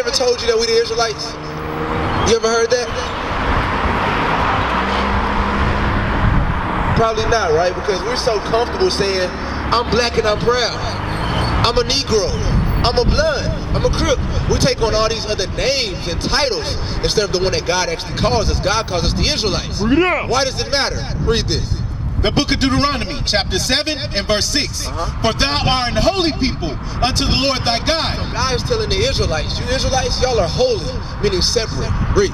ever told you that we the Israelites? You ever heard that? Probably not, right? Because we're so comfortable saying, I'm black and I'm proud. I'm a Negro. I'm a blood. I'm a crook. We take on all these other names and titles instead of the one that God actually calls us. God calls us the Israelites. Why does it matter? Read this. The book of Deuteronomy, chapter 7 and verse 6. For thou art an holy people unto the Lord thy God. So God is telling the Israelites, you Israelites, y'all are holy, meaning separate. Read.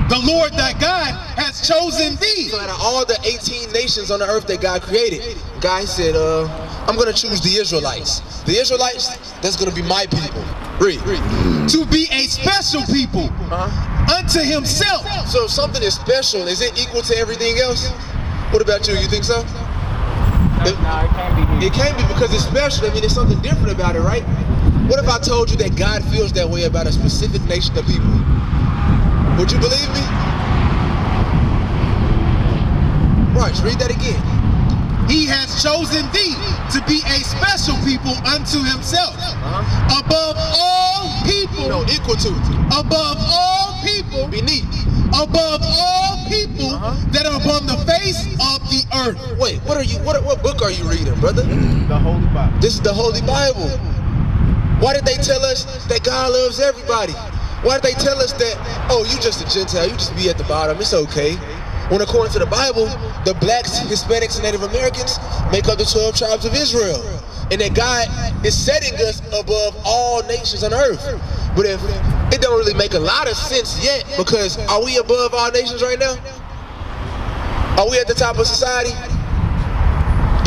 The Lord thy God has chosen thee. So out of all the 18 nations on the earth that God created, God said, I'm going to choose the Israelites. The Israelites, that's going to be my people. Read. To be a special people unto himself. So if something is special, is it equal to everything else? What about you? You think so? No, it can't be. It can't be because it's special. I mean, there's something different about it, right? What if I told you that God feels that way about a specific nation of people? Would you believe me? Right, read that again. He has chosen thee to be a special people unto himself. Above all people. No, equal to. Above all people. Beneath. Above all people that are upon the face of the earth. Wait, what book are you reading, brother? The Holy Bible. This is the Holy Bible. Why did they tell us that God loves everybody? Why did they tell us that, oh, you just a Gentile, you just be at the bottom, it's okay? When according to the Bible, the blacks, Hispanics, and Native Americans make up the 12 tribes of Israel. And that God is setting us above all nations on earth. But if it don't really make a lot of sense yet, because are we above all nations right now? Are we at the top of society?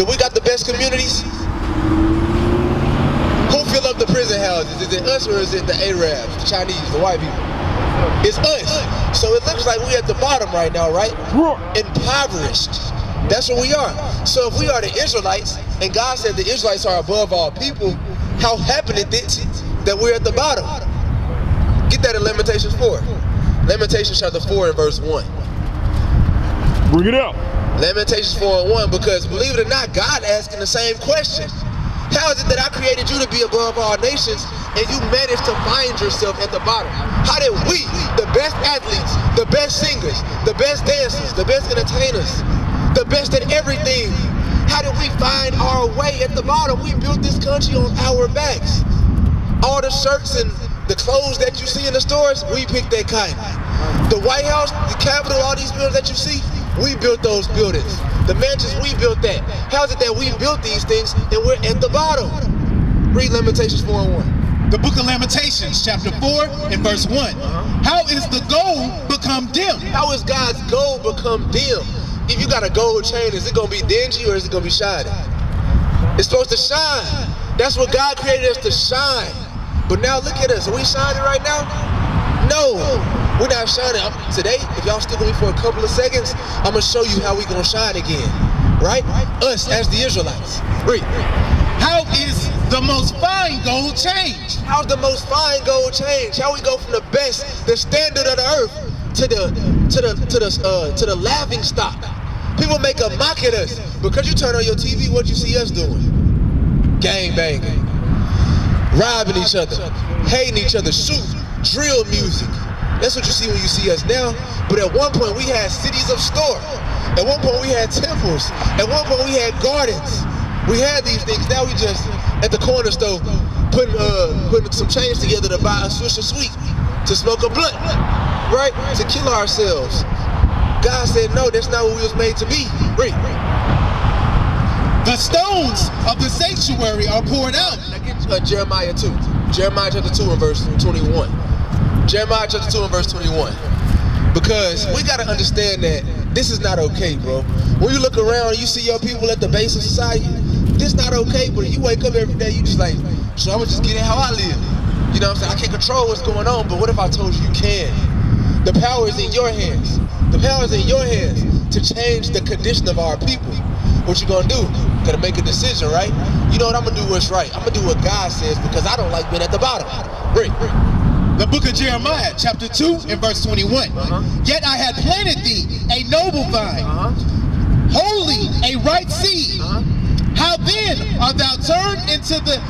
Do we got the best communities? Who fill up the prison houses? Is it us or is it the Arabs, the Chinese, the white people? It's us. So it looks like we're at the bottom right now, right? Impoverished. That's what we are. So if we are the Israelites, and God said the Israelites are above all people, how happened it that we're at the bottom? Get that in Lamentations 4. Lamentations chapter 4 and verse 1. Bring it out. Lamentations 4 and 1, because believe it or not, God asking the same question. How is it that I created you to be above all nations and you managed to find yourself at the bottom? How did we, the best athletes, the best singers, the best dancers, the best entertainers, the best at everything, how did we find our way at the bottom? We built this country on our backs. All the shirts and the clothes that you see in the stores, we picked that kind. The White House, the Capitol, all these buildings that you see, we built those buildings. The mansions, we built that. How is it that we built these things and we're at the bottom? Read Lamentations 4 and 1. The book of Lamentations, chapter 4 and verse 1. How is the gold become dim? How is God's gold become dim? If you got a gold chain, is it going to be dingy or is it going to be shining? It's supposed to shine. That's what God created us to shine. But now look at us. Are we shining right now? No. We're not shining. Today, if y'all stick with me for a couple of seconds, I'm going to show you how we going to shine again. Right? Us as the Israelites. Read. How is the most fine gold changed? How's the most fine gold changed? How we go from the best, the standard of the earth, to the laughing stock? People make a mock at us. Because you turn on your TV, what you see us doing? Gang banging. Robbing each other. Hating each other. Shoot. Drill music. That's what you see when you see us now. But at one point we had cities of store. At one point we had temples. At one point we had gardens. We had these things. Now we just at the corner store putting some change together to buy a Swisher Sweet, to smoke a blunt, right? To kill ourselves. God said, no, that's not what we was made to be. Read. The stones of the sanctuary are poured out. Now get Jeremiah 2. Jeremiah chapter 2 and verse 21. Jeremiah chapter 2 and verse 21. Because we got to understand that this is not okay, bro. When you look around and you see your people at the base of society, this not okay, but you wake up every day, you just like, so I'm going to just get in how I live. You know what I'm saying? I can't control what's going on, but what if I told you you can? The power is in your hands. The power is in your hands to change the condition of our people. What you gonna do? Gotta make a decision, right? You know what, I'm gonna do what's right. I'm gonna do what God says because I don't like being at the bottom. Read. The book of Jeremiah, chapter 2 and verse 21. Yet I had planted thee a noble vine, holy, a right seed. How then art thou turned into the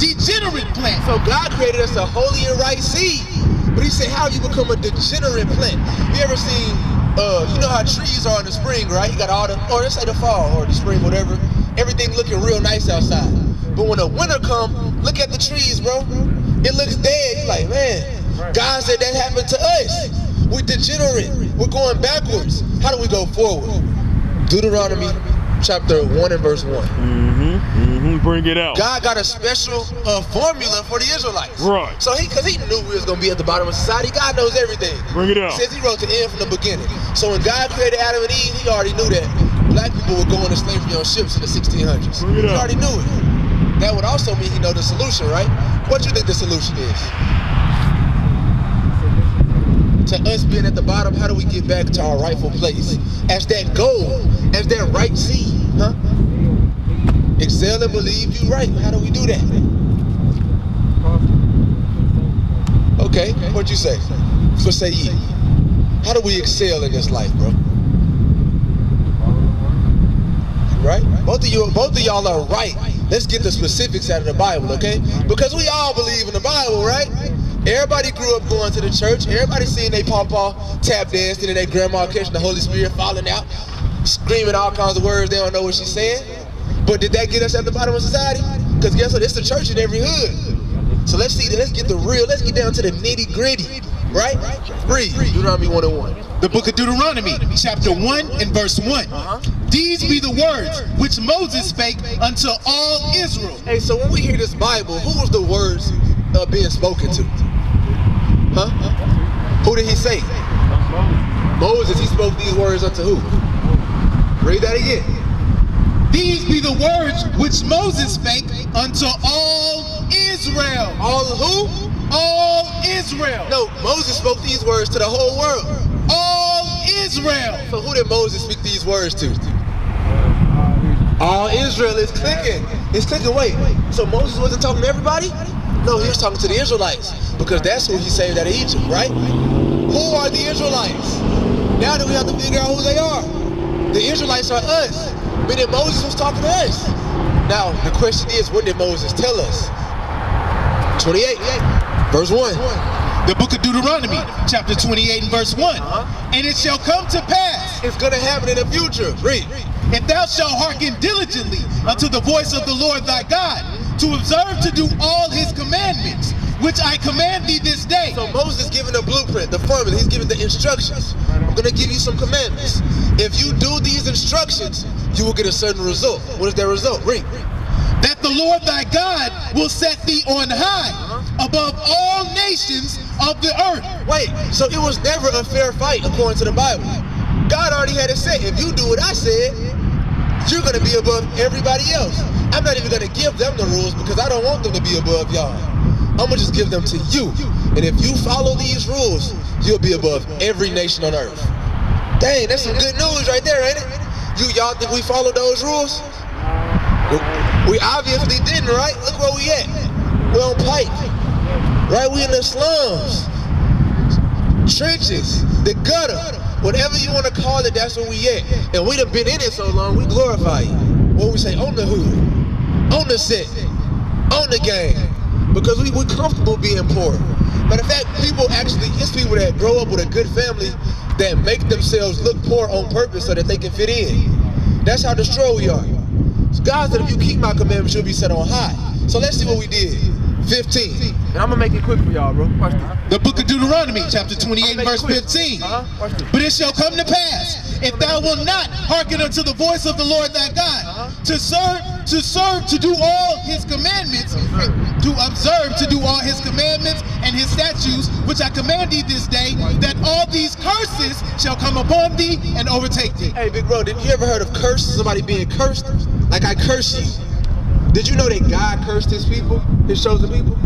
degenerate plant. So God created us a holy and right seed. But he said, how you become a degenerate plant? You ever seen, you know how trees are in the spring, right? You got all the, or let's say the fall or the spring, whatever. Everything looking real nice outside. But when the winter come, look at the trees, bro. It looks dead. You're like, man, God said that happened to us. We're degenerate. We're going backwards. How do we go forward? Deuteronomy chapter 1 and verse 1. Bring it out. God got a special formula for the Israelites. Right. So because he knew we was going to be at the bottom of society, God knows everything. Bring it out. He says he wrote the end from the beginning. So when God created Adam and Eve, he already knew that black people would go into slavery on ships in the 1600s. Bring it He out. already knew it. That would also mean he know the solution, right? What do you think the solution is? To us being at the bottom, how do we get back to our rightful place? As that goal, as that right seed, huh? Excel and believe you right. How do we do that? Okay, what'd you say? So say ye. How do we excel in this life, bro? Right? Both of y'all are right. Let's get the specifics out of the Bible, okay? Because we all believe in the Bible, right? Everybody grew up going to the church. Everybody seen they papa tap dancing and their grandma catching the Holy Spirit falling out, screaming all kinds of words they don't know what she's saying. But did that get us at the bottom of society? Because guess what? It's the church in every hood. So let's see, let's get the real, let's get down to the nitty gritty, right? Read Deuteronomy 1:1. The book of Deuteronomy, chapter 1 and verse 1. These be the words which Moses spake unto all Israel. Hey, so when we hear this Bible, who was the words being spoken to? Huh? Who did he say? Moses. He spoke these words unto who? Read that again. These be the words which Moses spake unto all Israel. All who? All Israel. No, Moses spoke these words to the whole world. All Israel. So who did Moses speak these words to? All Israel is clicking. It's clicking. Wait, so Moses wasn't talking to everybody? No, he was talking to the Israelites because that's who he saved out of Egypt, right? Who are the Israelites? Now that we have to figure out who they are. The Israelites are us. Meaning Moses was talking to us. Now, the question is, what did Moses tell us? 28, verse 1. The book of Deuteronomy, chapter 28 and verse 1. And it shall come to pass. It's going to happen in the future. Read. If thou shalt hearken diligently unto the voice of the Lord thy God, to observe to do all his commandments, which I command thee this day. So Moses is giving the blueprint, the formula. He's giving the instructions. I'm going to give you some commandments. If you do these instructions, you will get a certain result. What is that result? Read. That the Lord thy God will set thee on high above all nations of the earth. Wait, so it was never a fair fight according to the Bible. God already had it set. If you do what I said, you're going to be above everybody else. I'm not even going to give them the rules because I don't want them to be above y'all. I'm going to just give them to you. And if you follow these rules, you'll be above every nation on earth. Dang, that's some good news right there, ain't it? Y'all think we followed those rules? We obviously didn't, right? Look where we at. We're on plight. Right? We in the slums. Trenches. The gutter. Whatever you want to call it, that's where we at. And we done been in it so long, we glorify it. What we say, on the hood, on the set, on the game. Because we're comfortable being poor. Matter of fact, it's people that grow up with a good family that make themselves look poor on purpose so that they can fit in. That's how destroyed we are. So God said, if you keep my commandments, you'll be set on high. So let's see what we did. 15. And I'm gonna make it quick for y'all, bro. Watch this. The book of Deuteronomy, chapter 28, verse 15. Watch this. But it shall come to pass, if thou wilt not hearken unto the voice of the Lord thy God, to serve to do all his commandments, to observe to do all his commandments and his statutes, which I command thee this day, that all these curses shall come upon thee and overtake thee. Hey, big bro, did you ever heard of curse? Somebody being cursed? Like I curse you. Did you know that God cursed his people, his chosen people?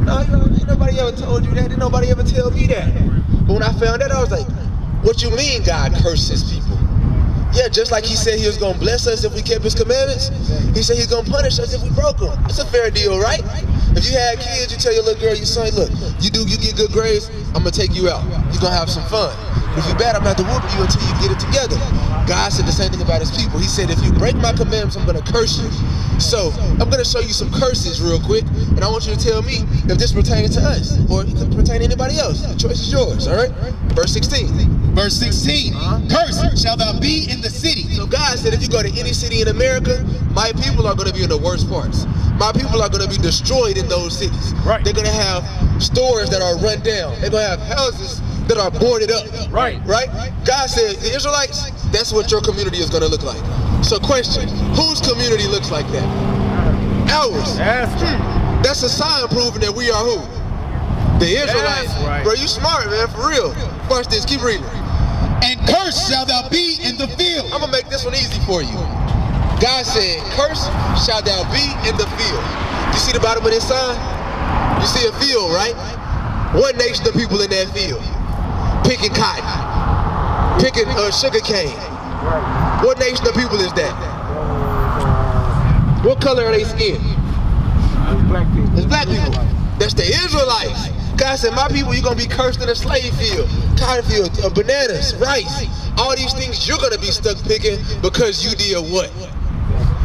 No, ain't nobody ever told you that. Didn't nobody ever tell me that. But when I found that, I was like, what you mean God cursed his people? Yeah, just like he said he was gonna bless us if we kept his commandments, he said he's gonna punish us if we broke them. It's a fair deal, right? If you had kids, you tell your little girl, your son, look, you get good grades, I'm gonna take you out. You're gonna have some fun. If you're bad, I'm gonna have to whoop you until you get it together. God said the same thing about his people. He said, if you break my commandments, I'm gonna curse you. So I'm gonna show you some curses real quick, and I want you to tell me if this pertains to us or it could pertain to anybody else. The choice is yours, all right? Verse 16. Verse 16, cursed shall thou be in the city. So God said, if you go to any city in America, my people are gonna be in the worst parts. My people are gonna be destroyed in those cities. Right. They're gonna have stores that are run down. They're gonna have houses that are boarded up. Right. Right? God said, the Israelites, that's what your community is gonna look like. So question, whose community looks like that? Ours. That's right. That's a sign proving that we are who? The Israelites. That's right. Bro, you smart, man, for real. Watch this, keep reading. And cursed shall thou be in the field. I'm gonna make this one easy for you. God said, cursed shall thou be in the field. You see the bottom of this sign? You see a field, right? One nation of people in that field. Picking cotton. Picking sugar cane. What nation of people is that? What color are they skin? Black people. It's black people. That's the Israelites. God said, my people, you're gonna be cursed in a slave field. Cotton field, bananas, rice. All these things you're gonna be stuck picking because you did what?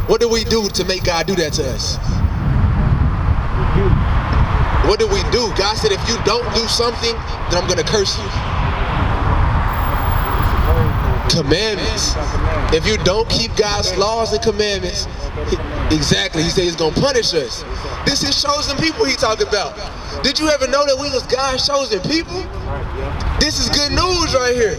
What did we do to make God do that to us? What did we do? God said, if you don't do something, then I'm gonna curse you. Commandments. If you don't keep God's laws and commandments, exactly, he said he's gonna punish us. This is chosen people he talking about. Did you ever know that we was God's chosen people? This is good news right here.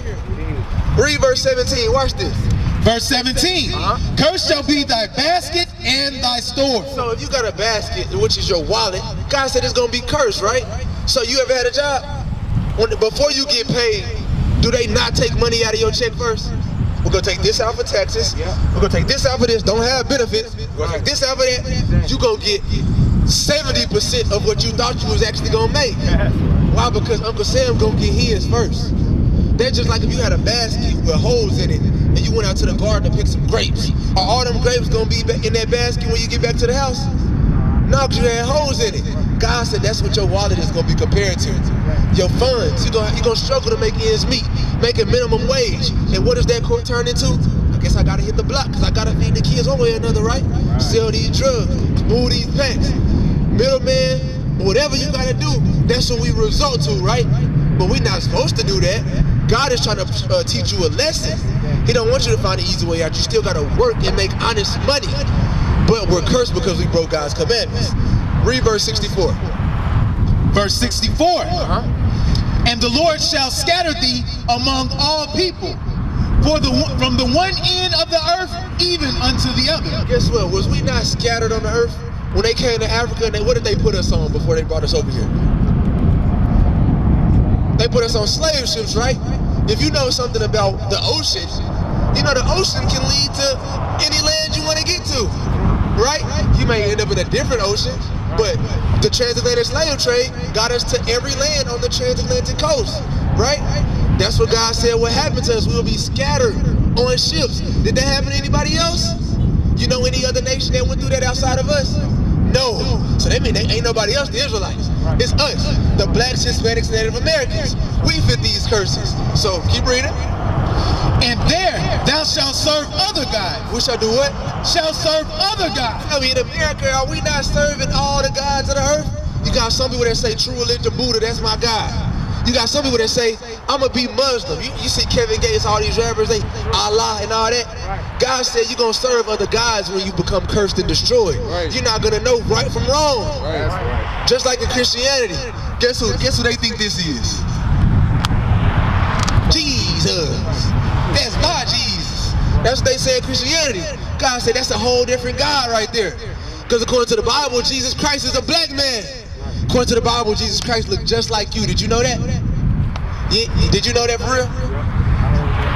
Read verse 17, watch this. Verse 17, cursed shall be thy basket and thy store. So if you got a basket, which is your wallet, God said it's gonna be cursed, right? So you ever had a job? Before you get paid, do they not take money out of your check first? We're gonna take this out for taxes. We're gonna take this out for this, don't have benefits. We're gonna take this out for that. You gonna get 70% of what you thought you was actually gonna make. Why? Because Uncle Sam gonna get his first. That's just like if you had a basket with holes in it and you went out to the garden to pick some grapes. Are all them grapes gonna be in that basket when you get back to the house? No, because you had holes in it. God said that's what your wallet is gonna be compared to. Your funds, you're gonna struggle to make ends meet, making minimum wage. And what does that turn into? I guess I gotta hit the block because I gotta feed the kids one way or another, right? Sell these drugs, move these packs. Middleman, whatever you gotta do, that's what we result to, right? But we're not supposed to do that. God is trying to teach you a lesson. He don't want you to find an easy way out. You still gotta work and make honest money. But we're cursed because we broke God's commandments. Read verse 64. Verse 64, and the Lord shall scatter thee among all people, from the one end of the earth even unto the other. Guess what? Was we not scattered on the earth? When they came to Africa, what did they put us on before they brought us over here? They put us on slave ships, right? If you know something about the ocean, you know the ocean can lead to any land you want to get to, right? You may end up in a different ocean, but the transatlantic slave trade got us to every land on the transatlantic coast, right? That's what God said what happened to us. We will be scattered on ships. Did that happen to anybody else? You know any other nation that went through that outside of us? No. So that means ain't nobody else, the Israelites. It's us, the blacks, Hispanics, Native Americans. We fit these curses. So keep reading. And there thou shalt serve other gods. We shall do what? Shall serve other gods. I mean, in America, are we not serving all the gods of the earth? You got some people that say true religion, Buddha, that's my God. You got some people that say, I'm gonna be Muslim. You see Kevin Gates, all these rappers, they Allah and all that. God said you're gonna serve other gods when you become cursed and destroyed. You're not gonna know right from wrong. Just like in Christianity. Guess who they think this is? Jesus. That's my Jesus. That's what they say in Christianity. God said that's a whole different God right there. Because according to the Bible, Jesus Christ is a black man. According to the Bible, Jesus Christ looked just like you. Did you know that? Did you know that for real?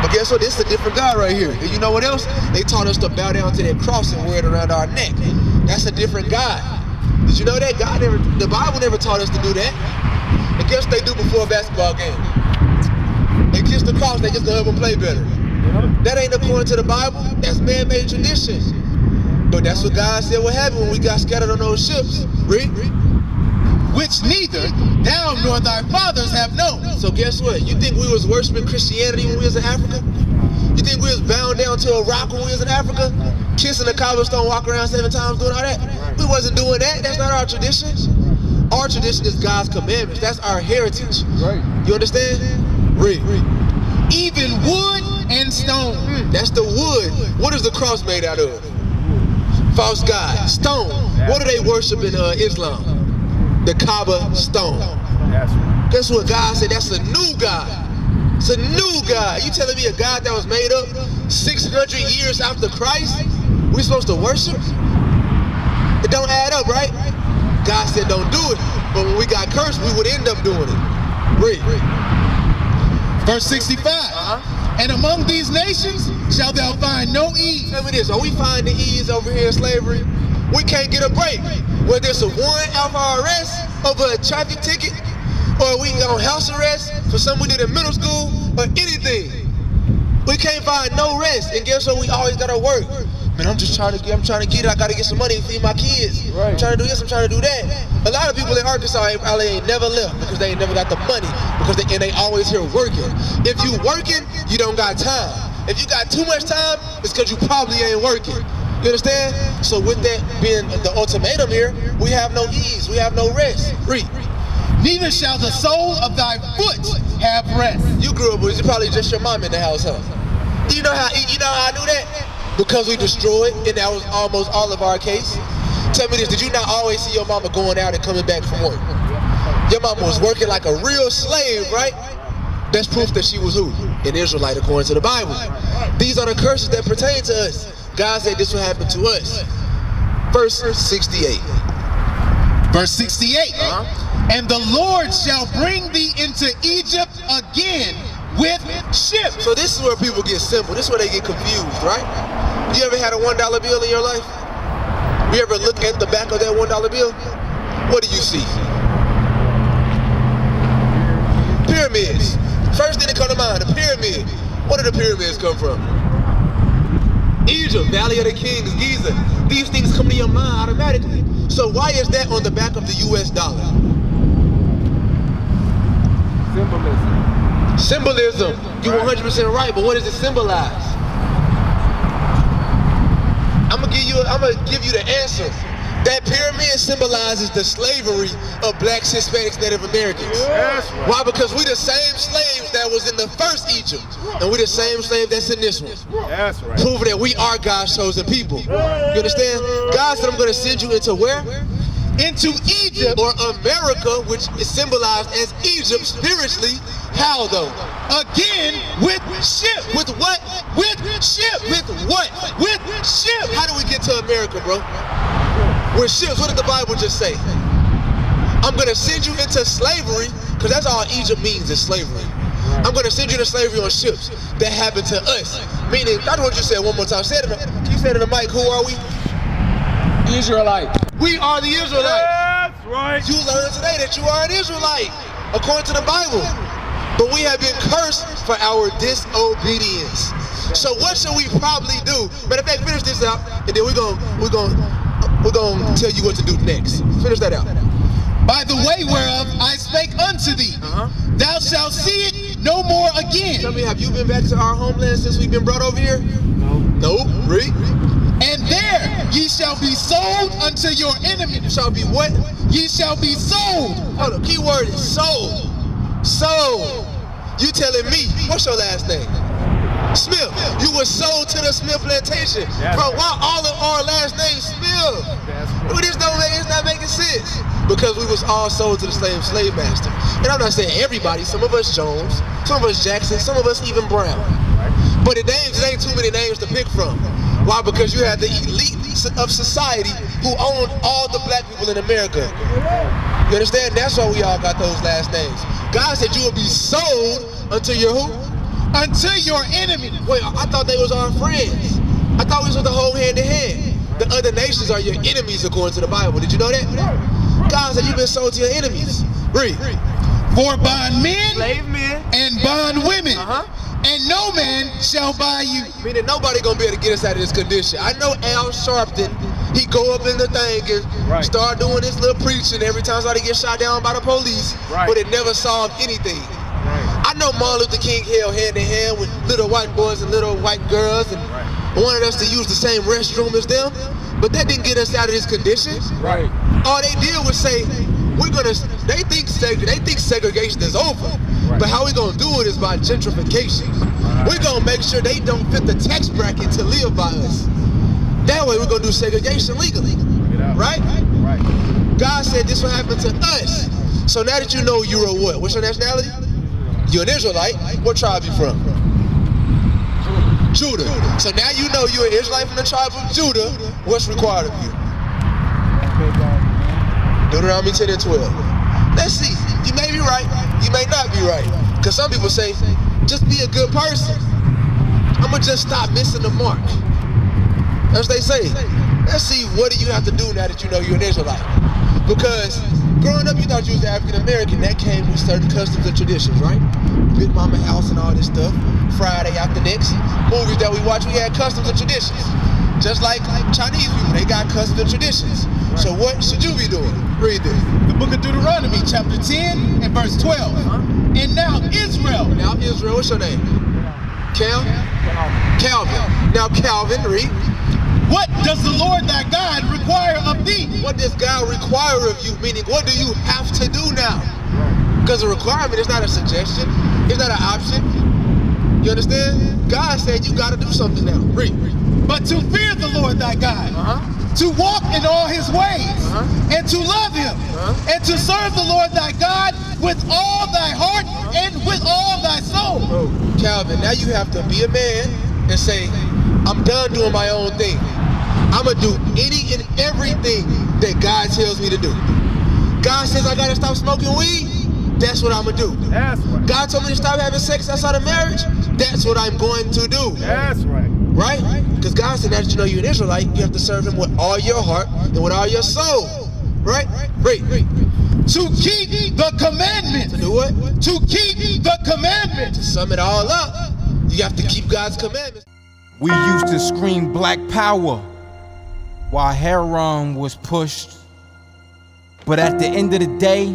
But guess what? This is a different God right here. And you know what else? They taught us to bow down to that cross and wear it around our neck. That's a different God. Did you know that? The Bible never taught us to do that. And guess what they do before a basketball game? They kiss the cross, they just go help them play better. That ain't according to the Bible. That's man-made tradition. But that's what God said what happened when we got scattered on those ships. Read. which neither thou nor thy fathers have known. So guess what? You think we was worshiping Christianity when we was in Africa? You think we was bound down to a rock when we was in Africa? Kissing a cobblestone, walking around 7 times, doing all that? We wasn't doing that. That's not our tradition. Our tradition is God's commandments. That's our heritage. Right. You understand? Read. Even wood and stone. That's the wood. What is the cross made out of? False god. Stone. What do they worship in Islam? The Kaaba stone. That's right. Guess what? God said that's a new God. It's a new God. You telling me a God that was made up 600 years after Christ, we supposed to worship? It don't add up, right? God said don't do it. But when we got cursed, we would end up doing it. Read. Verse 65. And among these nations shalt thou find no ease. Tell me this, are we finding ease over here in slavery? We can't get a break. Whether it's a warrant out for our arrest over a traffic ticket, or we on house arrest for something we did in middle school, or anything. We can't find no rest. And guess what? We always gotta work. Man, I'm trying to get it. I gotta get some money to feed my kids. Right. I'm trying to do this, I'm trying to do that. A lot of people in Arkansas ain't never left because they ain't never got the money, because they always here working. If you working, you don't got time. If you got too much time, it's because you probably ain't working. You understand? So with that being the ultimatum here, we have no ease, we have no rest. Read. Neither shall the sole of thy foot have rest. You grew up with, it's probably just your mom in the house, huh? You know how I knew that? Because we destroyed, and that was almost all of our case. Tell me this, did you not always see your mama going out and coming back from work? Your mama was working like a real slave, right? That's proof that she was who? An Israelite according to the Bible. These are the curses that pertain to us. God said this will happen to us. Verse 68. Verse 68. And the Lord shall bring thee into Egypt again with ships. So this is where people get simple. This is where they get confused, right? You ever had a $1 bill in your life? You ever look at the back of that $1 bill? What do you see? Pyramids. First thing that come to mind, a pyramid. Where did the pyramids come from? Egypt, Valley of the Kings, Giza. These things come to your mind automatically. So why is that on the back of the US dollar? Symbolism. You're 100% right, but what does it symbolize? I'm gonna give you the answer. That pyramid symbolizes the slavery of blacks, Hispanics, Native Americans. That's right. Why? Because we the same slaves that was in the first Egypt, and we the same slave that's in this one. That's right. Proving that we are God's chosen people. You understand? God said, I'm gonna send you into where? Into Egypt, or America, which is symbolized as Egypt spiritually. How though? Again with ships. With what? With ships. With what? With ships. How do we get to America, bro? With ships. What did the Bible just say? I'm gonna send you into slavery, because that's all Egypt means is slavery. I'm gonna send you to slavery on ships. That happened to us. Meaning, I want you to say it one more time. Can you say it in the mic? Who are we? Israelite. We are the Israelites. That's right. You learned today that you are an Israelite, according to the Bible. But we have been cursed for our disobedience. So what should we probably do? Matter of fact, finish this out, and then we're gonna tell you what to do next. Finish that out. By the way whereof I spake unto thee, thou shalt see it no more again. Tell me, have you been back to our homeland since we've been brought over here? No. Read. And there ye shall be sold unto your enemy. You shall be what? Ye shall be sold. Oh, the key word is sold. Sold. You telling me, what's your last name? Smith. You were sold to the Smith plantation. Bro, why all of our last names Smith? It's not making sense. Because we was all sold to the slave master. And I'm not saying everybody, some of us Jones, some of us Jackson, some of us even Brown. But the names, it ain't too many names to pick from. Why? Because you had the elite of society who owned all the black people in America. You understand? That's why we all got those last names. God said you will be sold unto your who? Unto your enemy. Wait, I thought they was our friends. I thought we was supposed to hold hand in hand. The other nations are your enemies according to the Bible. Did you know that? God said you've been sold to your enemies. Read. For bondmen, Slave men, and bondwomen, and no man shall buy you. Meaning nobody gonna be able to get us out of this condition. I know Al Sharpton He go up in the thing and start doing this little preaching every time somebody gets shot down by the police, but it never solved anything. I know Martin Luther King held hand in hand with little white boys and little white girls and wanted us to use the same restroom as them, but that didn't get us out of this condition. All they did was say, they think segregation is over, but how we gonna do it is by gentrification. We're gonna make sure they don't fit the tax bracket to live by us. That way we're gonna do segregation legally, right? God said this will happen to us. So now that you know you're a what? What's your nationality? You're an Israelite. What tribe you from? Judah. So now you know you're an Israelite from the tribe of Judah. What's required of you? Deuteronomy 10 and 12. Let's see. You may be right. You may not be right. Because some people say, just be a good person. I'm going to just stop missing the mark. That's what they say. Let's see, what do you have to do now that you know you're an Israelite? Because growing up, you thought you was African American. That came with certain customs and traditions, right? Big Mama house and all this stuff. Friday after next. Movies that we watch, we had customs and traditions. Just like Chinese people, they got customs and traditions. So what should you be doing? Read this. The book of Deuteronomy, chapter 10 and verse 12. And now Israel. Now Israel, what's your name? Calvin. Now Calvin, read. What does the Lord thy God require of thee? What does God require of you? Meaning, what do you have to do now? Because a requirement is not a suggestion. It's not an option. You understand? God said you got to do something now. Read. But to fear the Lord thy God, to walk in all his ways, and to love him, and to serve the Lord thy God with all thy heart and with all thy soul. Oh, Calvin, now you have to be a man and say, I'm done doing my own thing. I'm going to do any and everything that God tells me to do. God says I got to stop smoking weed. That's what I'm going to do. That's right. God told me to stop having sex outside of marriage. That's what I'm going to do. That's right. Right? Because God said, now that you know you're an Israelite, you have to serve him with all your heart and with all your soul. Right? Read. To keep the commandments. To do what? To keep the commandments. To sum it all up, you have to keep God's commandments. We used to scream black power while heroin was pushed. But at the end of the day,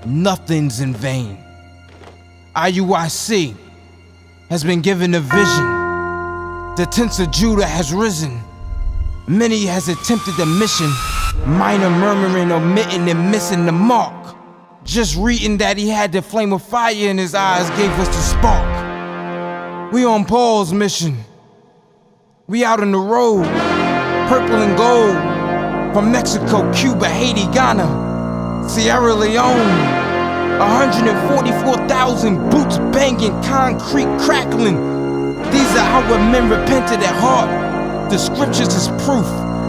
nothing's in vain. IUIC has been given a vision. The tents of Judah has risen. Many has attempted the mission. Minor murmuring, omitting, and missing the mark. Just reading that he had the flame of fire in his eyes gave us the spark. We on Paul's mission. We out on the road, purple and gold. From Mexico, Cuba, Haiti, Ghana, Sierra Leone. 144,000 boots banging, concrete crackling. These are our men repented at heart. The scriptures is proof.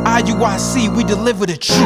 IUIC, we deliver the truth.